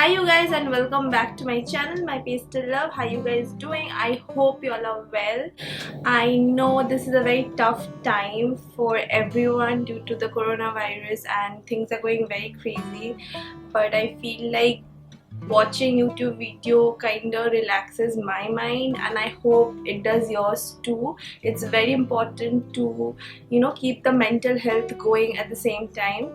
Hi you guys and welcome back to my channel, my pastel love. How you guys doing? I hope you all are well. I know this is a very tough time for everyone due to the coronavirus and things are going very crazy, but I feel like watching YouTube video kinda relaxes my mind, and I hope it does yours too. It's very important to keep the mental health going at the same time.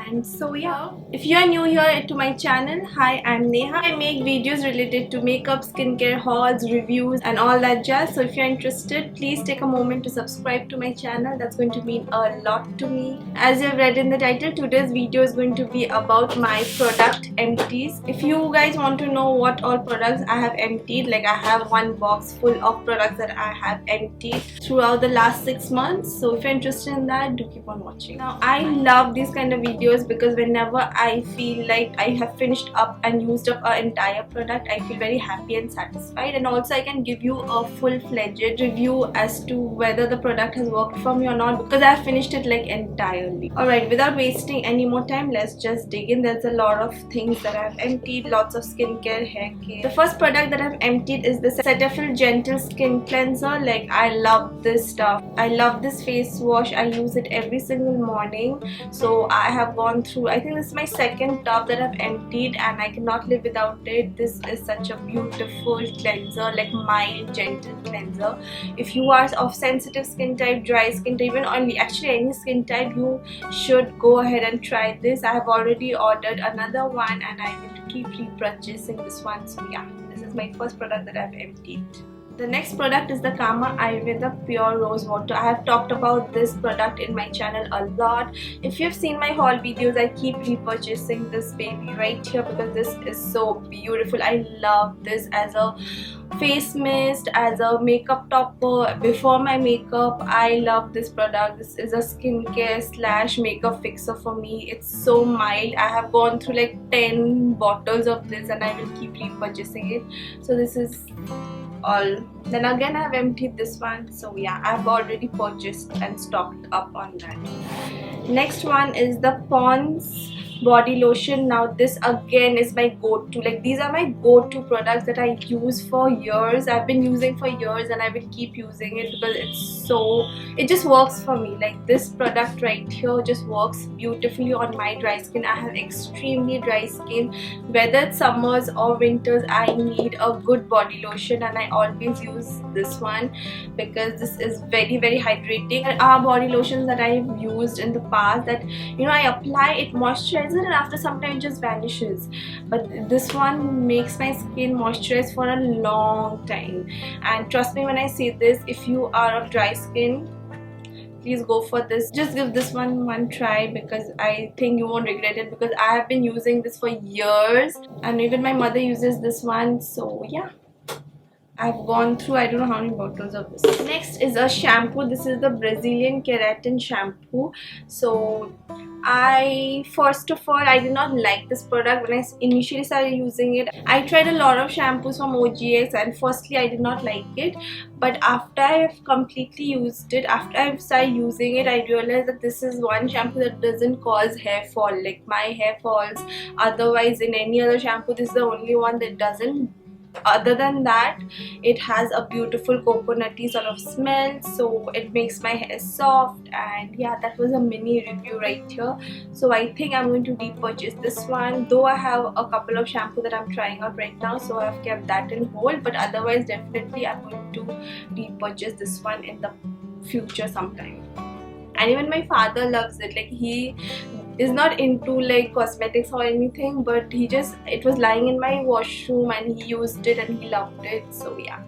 And so yeah, if you are new here to my channel, hi, I'm Neha. I make videos related to makeup, skincare, hauls, reviews and all that jazz. So if you're interested, please take a moment to subscribe to my channel. That's going to mean a lot to me. As you have read in the title, today's video is going to be about my product empties. If you guys want to know what all products I have emptied, like I have one box full of products that I have emptied throughout the last 6 months. So if you're interested in that, do keep on watching. Now I love these kind of videos because whenever I feel like I have finished up and used up an entire product, I feel very happy and satisfied, and also I can give you a full-fledged review as to whether the product has worked for me or not, because I have finished it like entirely. Alright, without wasting any more time, let's just dig in. There's a lot of things that I've emptied, lots of skincare, hair care. The first product that I've emptied is the Cetaphil Gentle Skin Cleanser. Like, I love this stuff. I love this face wash. I use it every single morning. So I have gone through, I think this is my second tub that I've emptied and I cannot live without it. This is such a beautiful cleanser, like mild, gentle cleanser. If you are of sensitive skin type, dry skin type, even oily, actually any skin type, you should go ahead and try this. I have already ordered another one and I will keep repurchasing this one. So yeah, this is my first product that I've emptied. The next product is the Kama Ayurveda Pure Rose Water. I have talked about this product in my channel a lot. If you've seen my haul videos, I keep repurchasing this baby right here because this is so beautiful. I love this as a face mist, as a makeup topper before my makeup. I love this product. This is a skincare slash makeup fixer for me. It's so mild. I have gone through like 10 bottles of this and I will keep repurchasing it. So this is all. Then again I have emptied this one. So yeah, I've already purchased and stocked up on that. Next one is the Pond's body lotion. Now this again is my go-to. Like, these are my go-to products that I use for years. I've been using for years and I will keep using it because it just works for me. Like, this product right here just works beautifully on my dry skin. I have extremely dry skin. Whether it's summers or winters, I need a good body lotion and I always use this one because this is very, very hydrating. There are body lotions that I've used in the past that I apply it, moisturize it, and after some time it just vanishes, but this one makes my skin moisturized for a long time. And trust me when I say this, if you are of dry skin, please go for this. Just give this one try because I think you won't regret it, because I have been using this for years and even my mother uses this one. So yeah, I've gone through I don't know how many bottles of this. Next is a shampoo. This is the Brazilian Keratin shampoo. So first of all, I did not like this product when I initially started using it. I tried a lot of shampoos from OGX and firstly I did not like it, but after I've completely used it, after I've started using it, I realized that this is one shampoo that doesn't cause hair fall. Like, my hair falls otherwise in any other shampoo. This is the only one that doesn't. Other than that, it has a beautiful coconutty sort of smell, so it makes my hair soft. And yeah, that was a mini review right here. So I think I'm going to repurchase this one, though I have a couple of shampoo that I'm trying out right now, so I've kept that in hold, but otherwise definitely I'm going to repurchase this one in the future sometime. And even my father loves it. Like, he is not into like cosmetics or anything, but it was lying in my washroom and he used it and he loved it. So yeah.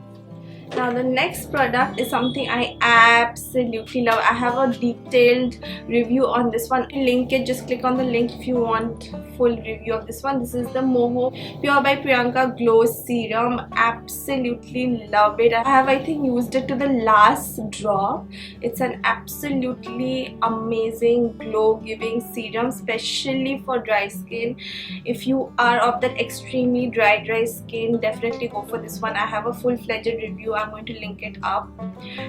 Now the next product is something I absolutely love. I have a detailed review on this one. I'll link it, just click on the link if you want full review of this one. This is the Moho Pure by Priyanka Glow Serum. Absolutely love it. I have, I think, used it to the last drop. It's an absolutely amazing glow giving serum, especially for dry skin. If you are of that extremely dry skin, definitely go for this one. I have a full-fledged review I'm going to link it up.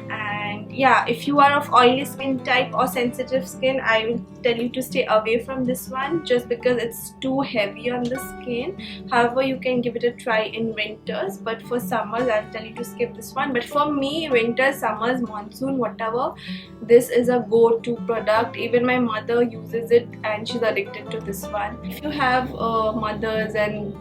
And yeah, if you are of oily skin type or sensitive skin, I will tell you to stay away from this one just because it's too heavy on the skin. However, you can give it a try in winters, but for summers I'll tell you to skip this one. But for me, winter, summers, monsoon, whatever, this is a go-to product. Even my mother uses it and she's addicted to this one. If you have mothers and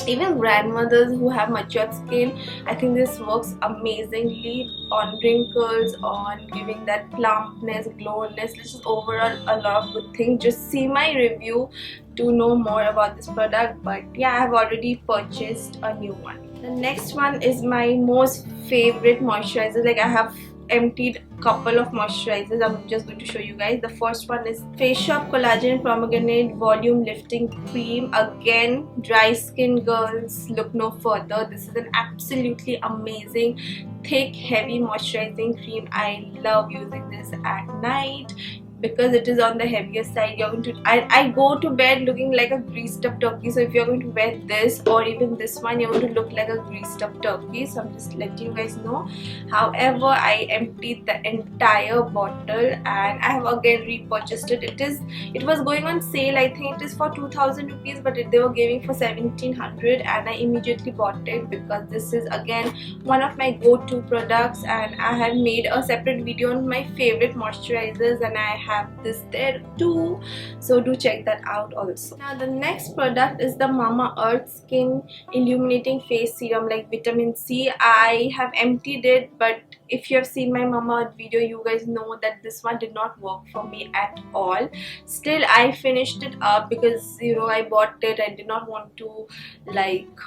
even grandmothers who have matured skin, I think this works amazingly on wrinkles, on giving that plumpness, glowness, this is overall a lot of good things. Just see my review to know more about this product. But yeah, I have already purchased a new one. The next one is my most favorite moisturizer. Like, I have emptied a couple of moisturizers. I'm just going to show you guys. The first one is Face Shop Collagen Pomegranate Volume Lifting Cream. Again, dry skin girls, look no further. This is an absolutely amazing thick heavy moisturizing cream. I love using this at night because it is on the heavier side. You're going to I go to bed looking like a greased up turkey, so if you're going to wear this or even this one, you're going to look like a greased up turkey. So I'm just letting you guys know. However, I emptied the entire bottle and I have again repurchased it. It was going on sale. I think it is for 2000 rupees, but they were giving for 1700, and I immediately bought it because this is again one of my go-to products, and I have made a separate video on my favorite moisturizers, and I have this there too, so do check that out also. Now the next product is the Mamaearth Skin Illuminating Face Serum, like vitamin C. I have emptied it, but if you have seen my Mamaearth video, you guys know that this one did not work for me at all. Still, I finished it up because, you know, I bought it. I did not want to like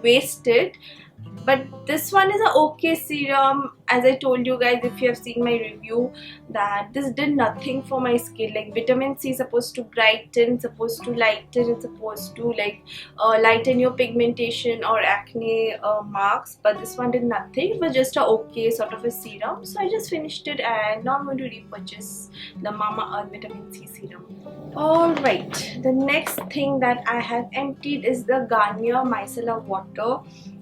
waste it. But this one is a okay serum. As I told you guys, if you have seen my review, that this did nothing for my skin. Like, vitamin C is supposed to brighten, supposed to lighten, it's supposed to like lighten your pigmentation or acne marks, but this one did nothing. It was just a okay sort of a serum, so I just finished it, and now I'm going to repurchase the Mamaearth Vitamin C serum. Alright, the next thing that I have emptied is the Garnier Micellar Water.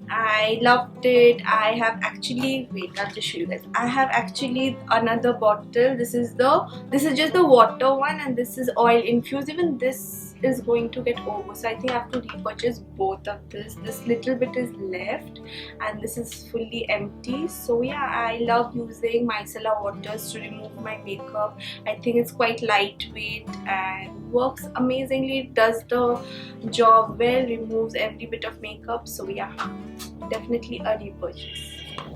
I loved it. I have actually, wait, I'll just show you guys. I have actually another bottle. This is just the water one, and this is oil infused. Even this is going to get over, so I think I have to repurchase both of this. This little bit is left and this is fully empty. So yeah, I love using micellar waters to remove my makeup. I think it's quite lightweight and works amazingly. It does the job well, removes every bit of makeup. So yeah, definitely a repurchase.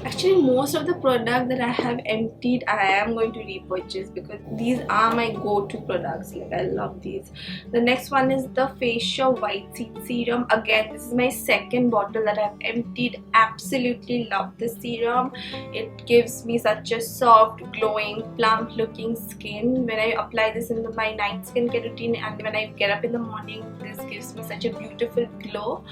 Actually, most of the product that I have emptied, I am going to repurchase because these are my go-to products. Like, I love these. The next one is the Face Shop White Seed Serum. Again, this is my second bottle that I have emptied. Absolutely love this serum. It gives me such a soft, glowing, plump looking skin. When I apply this in my night skincare routine and when I get up in the morning, this gives me such a beautiful glow.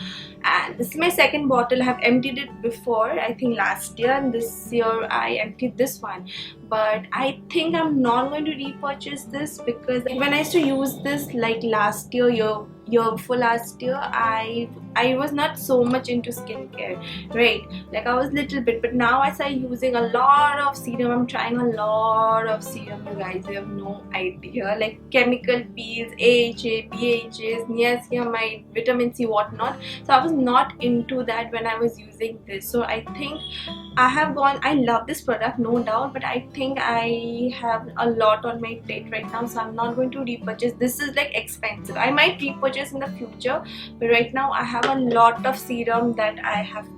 And this is my second bottle. I have emptied it before, I think last year, and this year I emptied this one. But I think I'm not going to repurchase this because when I used to use this like last year before last year, I was not so much into skincare, right? Like, I was little bit, but now I started using a lot of serum. I'm trying a lot of serum, you guys, you have no idea, like chemical peels, AHA, BHAs, niacinamide, vitamin C, whatnot. So I was not into that when I was using this. So I think I love this product, no doubt, but I think I have a lot on my plate right now, so I'm not going to repurchase. This is like expensive. I might repurchase in the future, but right now I have a lot of serum that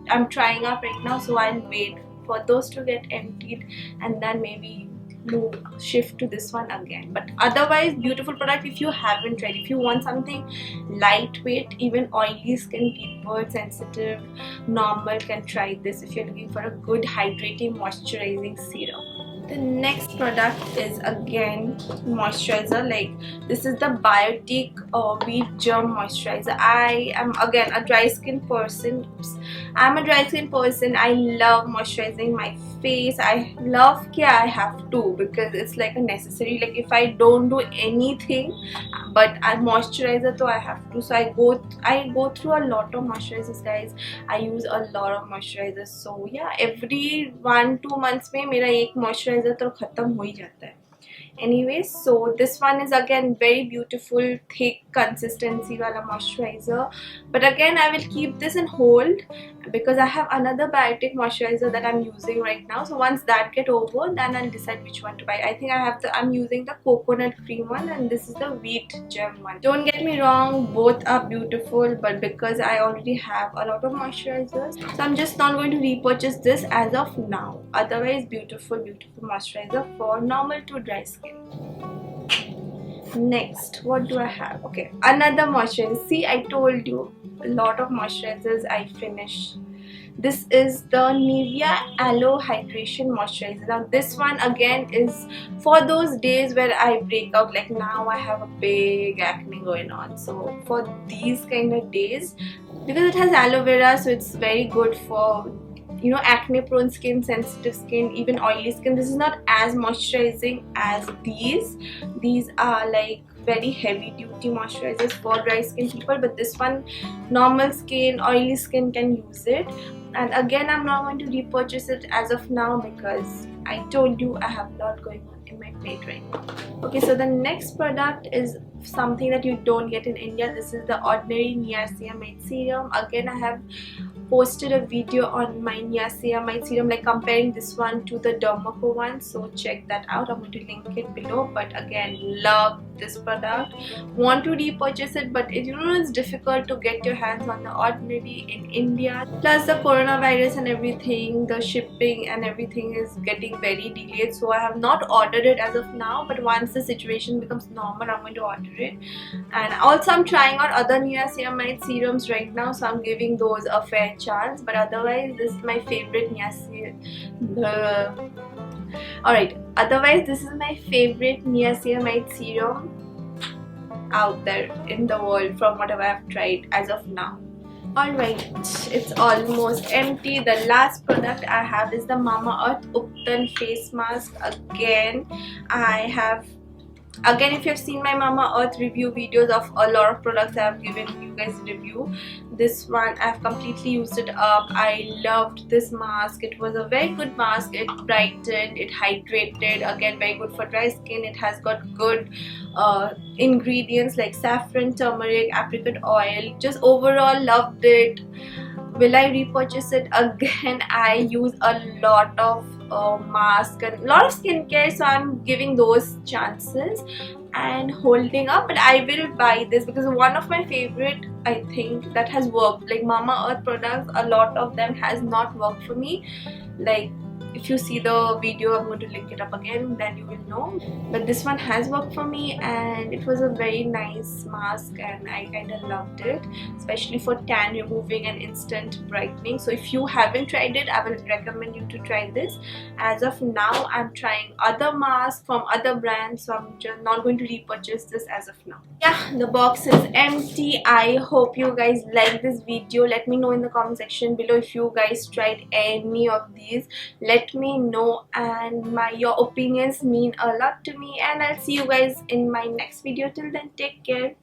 I'm trying out right now, so I'll wait for those to get emptied and then maybe shift to this one again. But otherwise, beautiful product. If you haven't tried, if you want something lightweight, even oily skin people, sensitive, normal, can try this if you're looking for a good hydrating moisturizing serum. The next product is again moisturizer. Like, this is the Biotique Wheat Germ Moisturizer. I am again a dry skin person. I'm a dry skin person. I love moisturizing my face. I love कि I have to, because it's like a necessary. Like, if I don't do anything but I moisturizer, so I have to. So I go through a lot of moisturizers, guys. I use a lot of moisturizers. So yeah, every 1-2 months में मेरा एक moisturizer तो खत्म हो ही जाता है. Anyways, so this one is again very beautiful, thick consistency wala moisturizer, but again I will keep this in hold because I have another Biotic moisturizer that I'm using right now. So once that get over, then I'll decide which one to buy. I think I'm using the coconut cream one, and this is the wheat gem one. Don't get me wrong, both are beautiful, but because I already have a lot of moisturizers, so I'm just not going to repurchase this as of now. Otherwise, beautiful moisturizer for normal to dry skin. Next, what do I have? Okay, another moisturizer. See, I told you a lot of moisturizers I finished. This is the Nivea Aloe Hydration Moisturizer. Now this one again is for those days where I break out. Like now I have a big acne going on, so for these kind of days, because it has aloe vera, so it's very good for, you know, acne prone skin, sensitive skin, even oily skin. This is not as moisturizing as these are like very heavy duty moisturizers for dry skin people, but this one, normal skin, oily skin can use it. And again, I'm not going to repurchase it as of now because I told you I have a lot going on in my plate right now. Okay, so the next product is something that you don't get in India. This is the Ordinary Niacinamide Serum. Again, I have posted a video on my niacinamide serum, like comparing this one to the Dermaco one, so check that out. I'm going to link it below. But again, love this product, want to repurchase it, but you know, it's difficult to get your hands on the Ordinary in India, plus the coronavirus and everything, the shipping and everything is getting very delayed, so I have not ordered it as of now. But once the situation becomes normal, I'm going to order it. And also I'm trying out other niacinamide serums right now, so I'm giving those a fair chance. But otherwise, this is my favorite otherwise this is my favorite niacinamide serum out there in the world from whatever I've tried as of now. Alright, it's almost empty. The last product I have is the Mamaearth Uptan face mask. Again, if you've seen my Mamaearth review videos of a lot of products I have given you guys review, this one I've completely used it up. I loved this mask. It was a very good mask. It brightened, it hydrated, again very good for dry skin. It has got good ingredients like saffron, turmeric, apricot oil. Just overall loved it. Will I repurchase it? Again, I use a lot of mask and a lot of skincare, so I'm giving those chances and holding up. But I will buy this because one of my favorite, I think, that has worked, like Mamaearth products, a lot of them has not worked for me. Like, if you see the video, I'm going to link it up again, then you will know. But this one has worked for me, and it was a very nice mask and I kind of loved it, especially for tan removing and instant brightening. So if you haven't tried it, I will recommend you to try this. As of now, I'm trying other masks from other brands, so I'm just not going to repurchase this as of now. Yeah, the box is empty. I hope you guys like this video. Let me know in the comment section below if you guys tried any of these. Let me know, and your opinions mean a lot to me, and I'll see you guys in my next video. Till then, take care.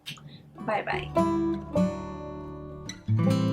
Bye bye.